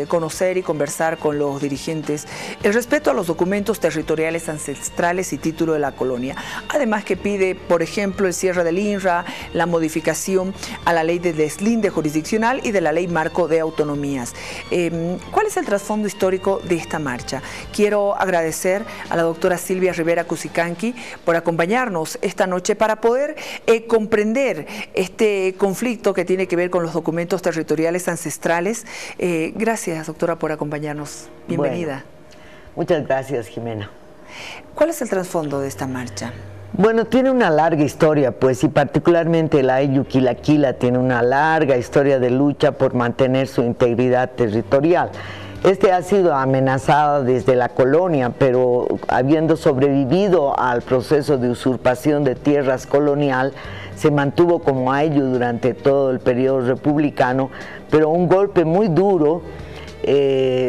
Conocer y conversar con los dirigentes el respeto a los documentos territoriales ancestrales y título de la colonia. Además que pide, por ejemplo, el cierre del INRA, la modificación a la ley de deslinde jurisdiccional y de la ley marco de autonomías. ¿Cuál es el trasfondo histórico de esta marcha? Quiero agradecer a la doctora Silvia Rivera Cusicanqui por acompañarnos esta noche para poder comprender este conflicto que tiene que ver con los documentos territoriales ancestrales. Gracias, doctora, por acompañarnos. Bienvenida. Bueno, muchas gracias, Jimena. ¿Cuál es el trasfondo de esta marcha? Bueno, tiene una larga historia, pues, y particularmente la Ayllu Quilaquila tiene una larga historia de lucha por mantener su integridad territorial. Ha sido amenazada desde la colonia, pero habiendo sobrevivido al proceso de usurpación de tierras colonial, se mantuvo como Ayllu durante todo el periodo republicano, pero un golpe muy duro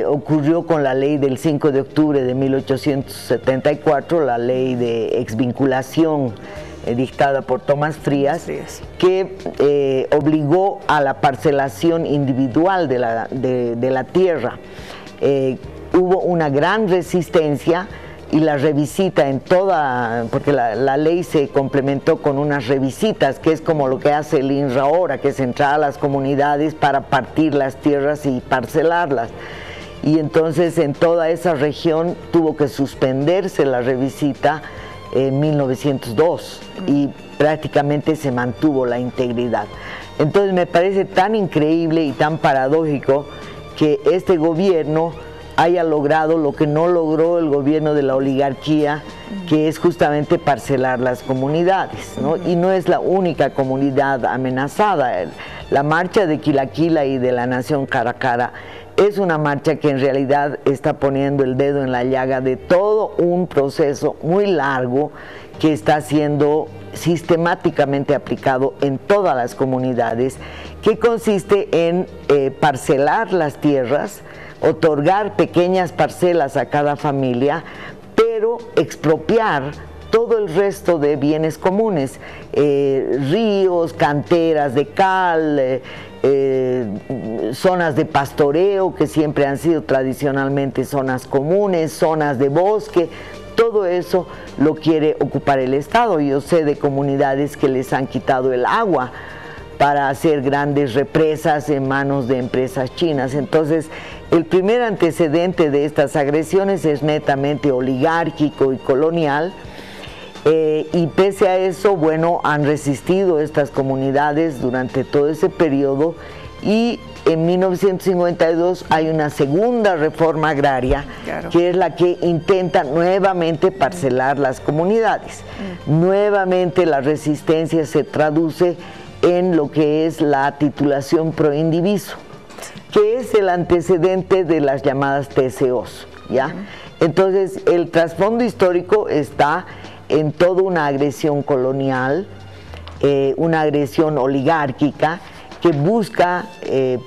ocurrió con la ley del 5 de octubre de 1874, la ley de exvinculación dictada por Tomás Frías, que obligó a la parcelación individual de la tierra. Hubo una gran resistencia y la revisita en toda, porque la ley se complementó con unas revisitas, que es como lo que hace el INRA ahora, que es entrar a las comunidades para partir las tierras y parcelarlas. Y entonces en toda esa región tuvo que suspenderse la revisita en 1902 y prácticamente se mantuvo la integridad. Entonces me parece tan increíble y tan paradójico que este gobierno haya logrado lo que no logró el gobierno de la oligarquía, que es justamente parcelar las comunidades, ¿no? Y no es la única comunidad amenazada. La marcha de Quilaquila y de la Nación Caracara es una marcha que en realidad está poniendo el dedo en la llaga de todo un proceso muy largo que está siendo sistemáticamente aplicado en todas las comunidades, que consiste en parcelar las tierras, otorgar pequeñas parcelas a cada familia, pero expropiar todo el resto de bienes comunes, ríos, canteras de cal, zonas de pastoreo que siempre han sido tradicionalmente zonas comunes, zonas de bosque. Todo eso lo quiere ocupar el Estado. Yo sé de comunidades que les han quitado el agua para hacer grandes represas en manos de empresas chinas. Entonces, el primer antecedente de estas agresiones es netamente oligárquico y colonial, y pese a eso, bueno, han resistido estas comunidades durante todo ese periodo, y en 1952 hay una segunda reforma agraria, que es la que intenta nuevamente parcelar las comunidades. Nuevamente la resistencia se traduce en lo que es la titulación pro indiviso, que es el antecedente de las llamadas TCOs, ¿ya? Entonces, el trasfondo histórico está en toda una agresión colonial, una agresión oligárquica, que busca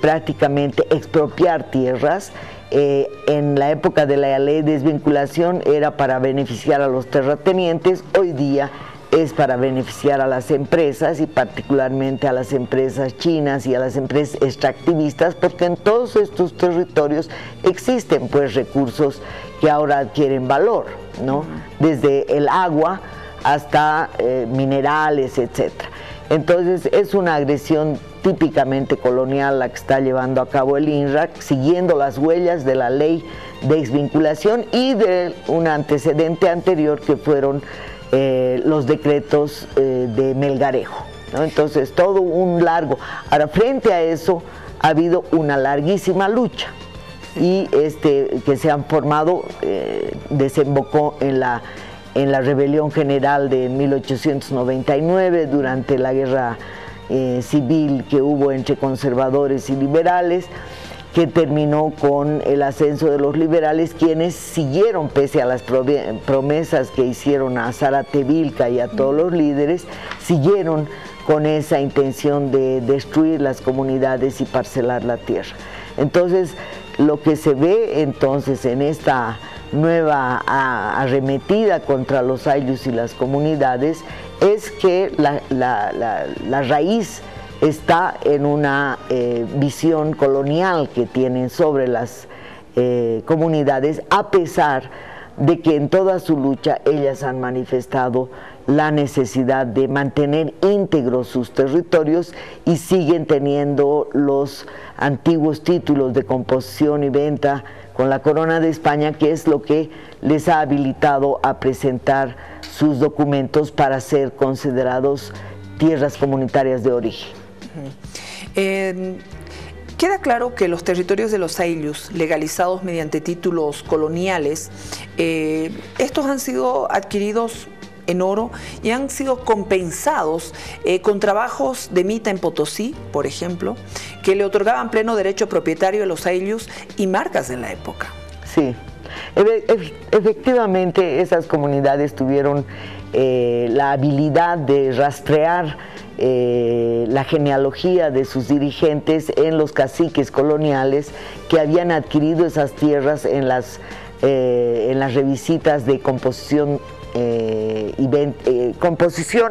prácticamente expropiar tierras. En la época de la ley de desvinculación era para beneficiar a los terratenientes, hoy día es para beneficiar a las empresas, y particularmente a las empresas chinas y a las empresas extractivistas, porque en todos estos territorios existen pues recursos que ahora adquieren valor, ¿no? Desde el agua hasta minerales, etcétera. Entonces es una agresión típicamente colonial la que está llevando a cabo el INRA, siguiendo las huellas de la ley de exvinculación y de un antecedente anterior que fueron los decretos de Melgarejo, ¿no? Entonces todo un largo. Ahora, frente a eso ha habido una larguísima lucha, y que se han formado desembocó en la rebelión general de 1899, durante la guerra civil que hubo entre conservadores y liberales, que terminó con el ascenso de los liberales, quienes siguieron, pese a las promesas que hicieron a Zárate Vilca y a todos los líderes, siguieron con esa intención de destruir las comunidades y parcelar la tierra. Entonces, lo que se ve entonces en esta nueva arremetida contra los ayllus y las comunidades es que la raíz está en una visión colonial que tienen sobre las comunidades, a pesar de que en toda su lucha ellas han manifestado la necesidad de mantener íntegros sus territorios y siguen teniendo los antiguos títulos de composición y venta con la Corona de España, que es lo que les ha habilitado a presentar sus documentos para ser considerados tierras comunitarias de origen. Queda claro que los territorios de los ayllus, legalizados mediante títulos coloniales, estos han sido adquiridos en oro y han sido compensados con trabajos de Mita en Potosí, por ejemplo, que le otorgaban pleno derecho propietario a los ayllus y marcas de la época. Sí, efectivamente esas comunidades tuvieron la habilidad de rastrear la genealogía de sus dirigentes en los caciques coloniales que habían adquirido esas tierras en las revisitas de composición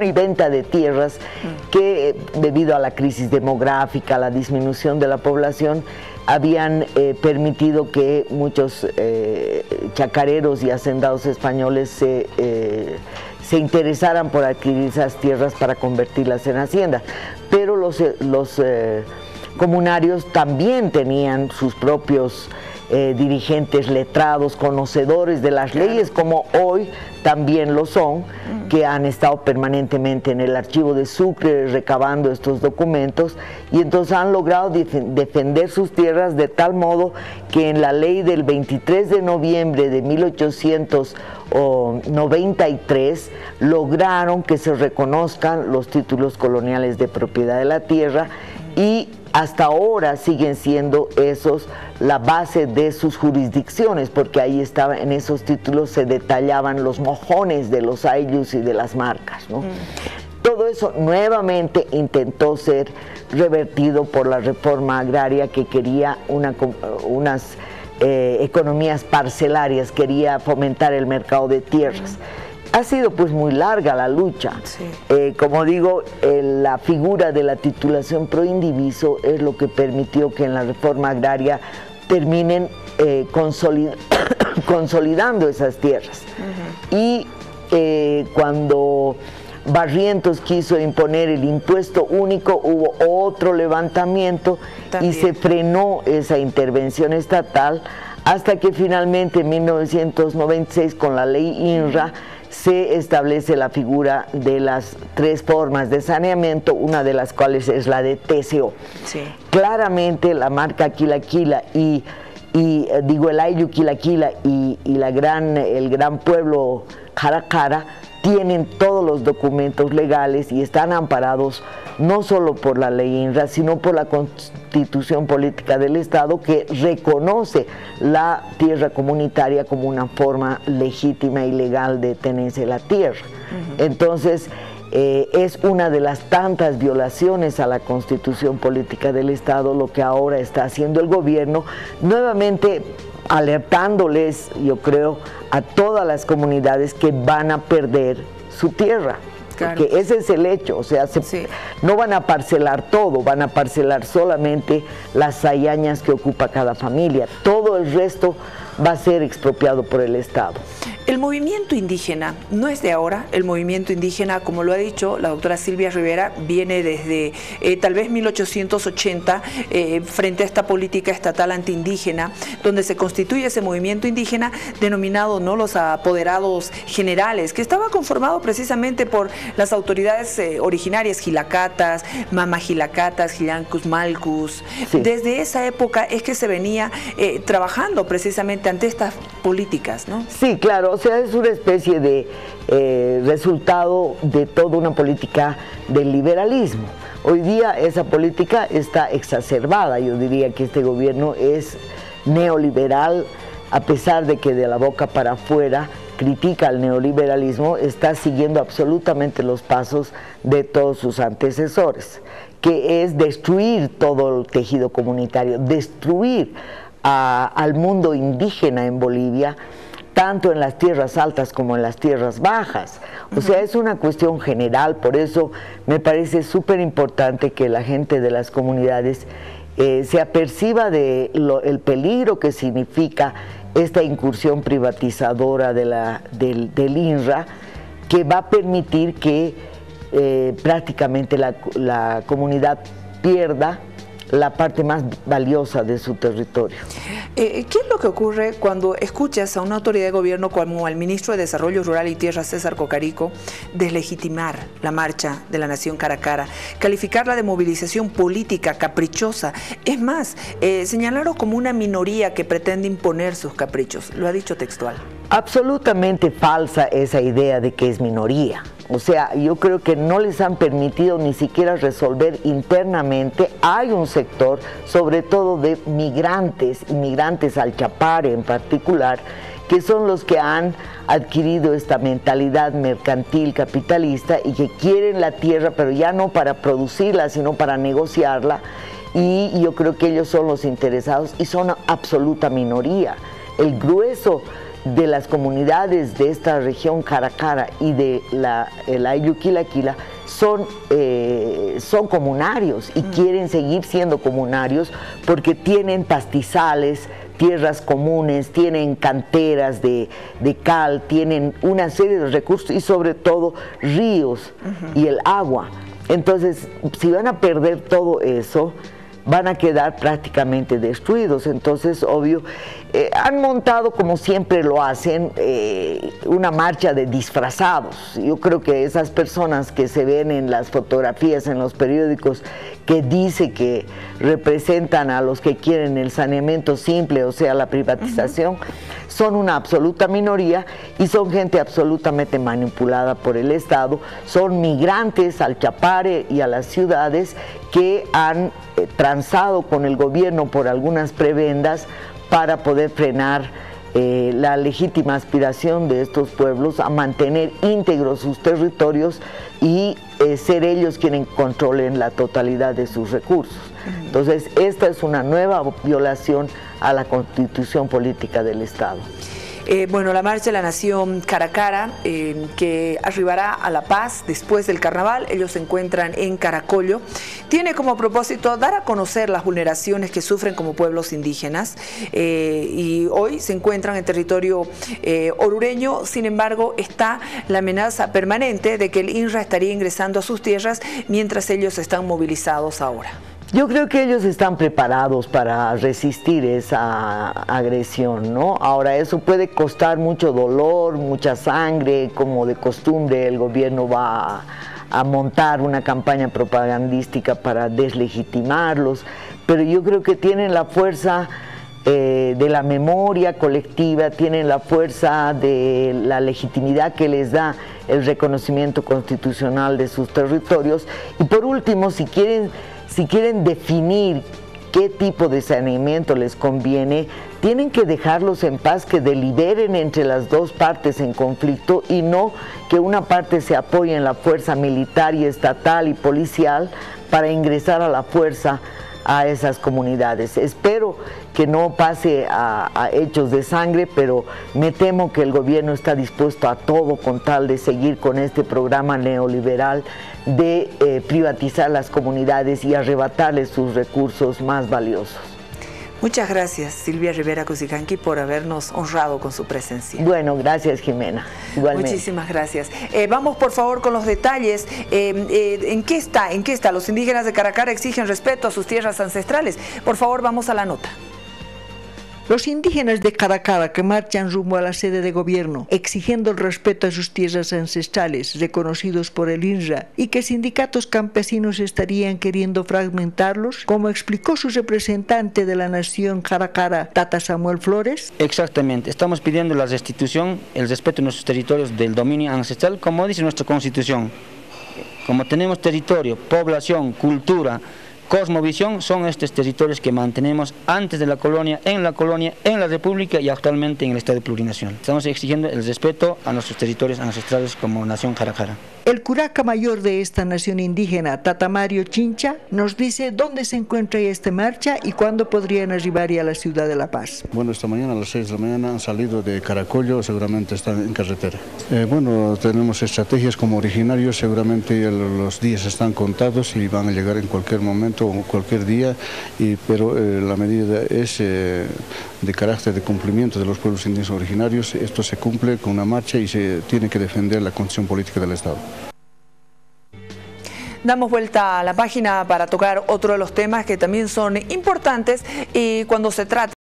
y venta de tierras que debido a la crisis demográfica, a la disminución de la población, habían permitido que muchos chacareros y hacendados españoles se interesaran por adquirir esas tierras para convertirlas en haciendas. Pero los comunarios también tenían sus propios dirigentes letrados, conocedores de las leyes, como hoy también lo son, que han estado permanentemente en el archivo de Sucre recabando estos documentos, y entonces han logrado defender sus tierras de tal modo que en la ley del 23 de noviembre de 1893 lograron que se reconozcan los títulos coloniales de propiedad de la tierra, y hasta ahora siguen siendo esos la base de sus jurisdicciones, porque ahí estaba, en esos títulos se detallaban los mojones de los ayllus y de las marcas, ¿no? Todo eso nuevamente intentó ser revertido por la reforma agraria, que quería unas economías parcelarias, quería fomentar el mercado de tierras. Ha sido pues muy larga la lucha. Sí. Como digo, la figura de la titulación pro indiviso es lo que permitió que en la reforma agraria terminen consolidando esas tierras. Y cuando Barrientos quiso imponer el impuesto único, hubo otro levantamiento también, y se frenó esa intervención estatal hasta que finalmente en 1996 con la ley INRA se establece la figura de las 3 formas de saneamiento, una de las cuales es la de TCO. Sí. Claramente la marca Quilaquila y el ayllu Quilaquila y el gran pueblo Jaracara tienen todos los documentos legales y están amparados no solo por la ley INRA, sino por la Constitución Política del Estado, que reconoce la tierra comunitaria como una forma legítima y legal de tenencia de la tierra. Entonces, es una de las tantas violaciones a la Constitución Política del Estado lo que ahora está haciendo el gobierno, nuevamente alertándoles, yo creo, a todas las comunidades que van a perder su tierra. Claro. Porque ese es el hecho, o sea, no van a parcelar todo, van a parcelar solamente las hayañas que ocupa cada familia, todo el resto va a ser expropiado por el Estado. El movimiento indígena no es de ahora. El movimiento indígena, como lo ha dicho la doctora Silvia Rivera, viene desde tal vez 1880, frente a esta política estatal antiindígena, donde se constituye ese movimiento indígena denominado los apoderados generales, que estaba conformado precisamente por las autoridades originarias, gilacatas, mamagilacatas, gilancus malcus. Sí. Desde esa época es que se venía trabajando precisamente ante estas políticas, ¿no? Sí, claro. O sea, es una especie de resultado de toda una política del liberalismo. Hoy día esa política está exacerbada. Yo diría que este gobierno es neoliberal, a pesar de que de la boca para afuera critica al neoliberalismo, está siguiendo absolutamente los pasos de todos sus antecesores, que es destruir todo el tejido comunitario, destruir al mundo indígena en Bolivia, tanto en las tierras altas como en las tierras bajas. O sea, es una cuestión general, por eso me parece súper importante que la gente de las comunidades se aperciba del peligro que significa esta incursión privatizadora del INRA, que va a permitir que prácticamente la comunidad pierda la parte más valiosa de su territorio. ¿Qué es lo que ocurre cuando escuchas a una autoridad de gobierno como al ministro de Desarrollo Rural y Tierra, César Cocarico, deslegitimar la marcha de la Nación cara a cara, calificarla de movilización política caprichosa, es más, señalarlo como una minoría que pretende imponer sus caprichos? Lo ha dicho textual. Absolutamente falsa esa idea de que es minoría. O sea, yo creo que no les han permitido ni siquiera resolver internamente. Hay un sector, sobre todo de inmigrantes al Chapare en particular, que son los que han adquirido esta mentalidad mercantil capitalista y que quieren la tierra, pero ya no para producirla, sino para negociarla. Y yo creo que ellos son los interesados y son absoluta minoría. El grueso de las comunidades de esta región cara a cara y de la Ayuquilaquila son comunarios y quieren seguir siendo comunarios porque tienen pastizales, tierras comunes, tienen canteras de cal, tienen una serie de recursos y sobre todo ríos y el agua. Entonces, si van a perder todo eso, van a quedar prácticamente destruidos. Entonces, obvio, han montado, como siempre lo hacen, una marcha de disfrazados. Yo creo que esas personas que se ven en las fotografías, en los periódicos, que dice que representan a los que quieren el saneamiento simple, o sea, la privatización, son una absoluta minoría y son gente absolutamente manipulada por el Estado. Son migrantes al Chapare y a las ciudades que han transado con el gobierno por algunas prebendas para poder frenar la legítima aspiración de estos pueblos a mantener íntegros sus territorios y ser ellos quienes controlen la totalidad de sus recursos. Entonces, esta es una nueva violación a la Constitución política del Estado. Bueno, la marcha de la Nación cara a cara, que arribará a La Paz después del carnaval, ellos se encuentran en Caracollo, tiene como propósito dar a conocer las vulneraciones que sufren como pueblos indígenas y hoy se encuentran en territorio orureño. Sin embargo, está la amenaza permanente de que el INRA estaría ingresando a sus tierras mientras ellos están movilizados ahora. Yo creo que ellos están preparados para resistir esa agresión, ¿no? Ahora, eso puede costar mucho dolor, mucha sangre, como de costumbre el gobierno va a montar una campaña propagandística para deslegitimarlos, pero yo creo que tienen la fuerza de la memoria colectiva, tienen la fuerza de la legitimidad que les da el reconocimiento constitucional de sus territorios. Y por último, si quieren definir qué tipo de saneamiento les conviene, tienen que dejarlos en paz, que deliberen entre las dos partes en conflicto y no que una parte se apoye en la fuerza militar y estatal y policial para ingresar a la fuerza a esas comunidades. Espero que no pase a hechos de sangre, pero me temo que el gobierno está dispuesto a todo con tal de seguir con este programa neoliberal de privatizar las comunidades y arrebatarles sus recursos más valiosos. Muchas gracias, Silvia Rivera Cusicanqui, por habernos honrado con su presencia. Bueno, gracias, Jimena. Igualmente. Muchísimas gracias. Vamos, por favor, con los detalles. ¿En qué está? Los indígenas de cara a cara exigen respeto a sus tierras ancestrales. Por favor, vamos a la nota. Los indígenas de cara a cara que marchan rumbo a la sede de gobierno exigiendo el respeto a sus tierras ancestrales reconocidos por el INRA y que sindicatos campesinos estarían queriendo fragmentarlos, como explicó su representante de la Nación cara a cara, Tata Samuel Flores. Exactamente, estamos pidiendo la restitución, el respeto a nuestros territorios del dominio ancestral, como dice nuestra Constitución. Como tenemos territorio, población, cultura, cosmovisión, son estos territorios que mantenemos antes de la colonia, en la República y actualmente en el Estado plurinacional. Estamos exigiendo el respeto a nuestros territorios ancestrales como Nación cara a cara. El curaca mayor de esta nación indígena, Tata Mario Chincha, nos dice dónde se encuentra esta marcha y cuándo podrían arribar a la ciudad de La Paz. Bueno, esta mañana a las 6 de la mañana han salido de Caracollo, seguramente están en carretera. Bueno, tenemos estrategias como originarios, seguramente los días están contados y van a llegar en cualquier momento o cualquier día, pero la medida es de carácter de cumplimiento de los pueblos indígenas originarios. Esto se cumple con una marcha y se tiene que defender la condición política del Estado. Damos vuelta a la página para tocar otro de los temas que también son importantes y cuando se trata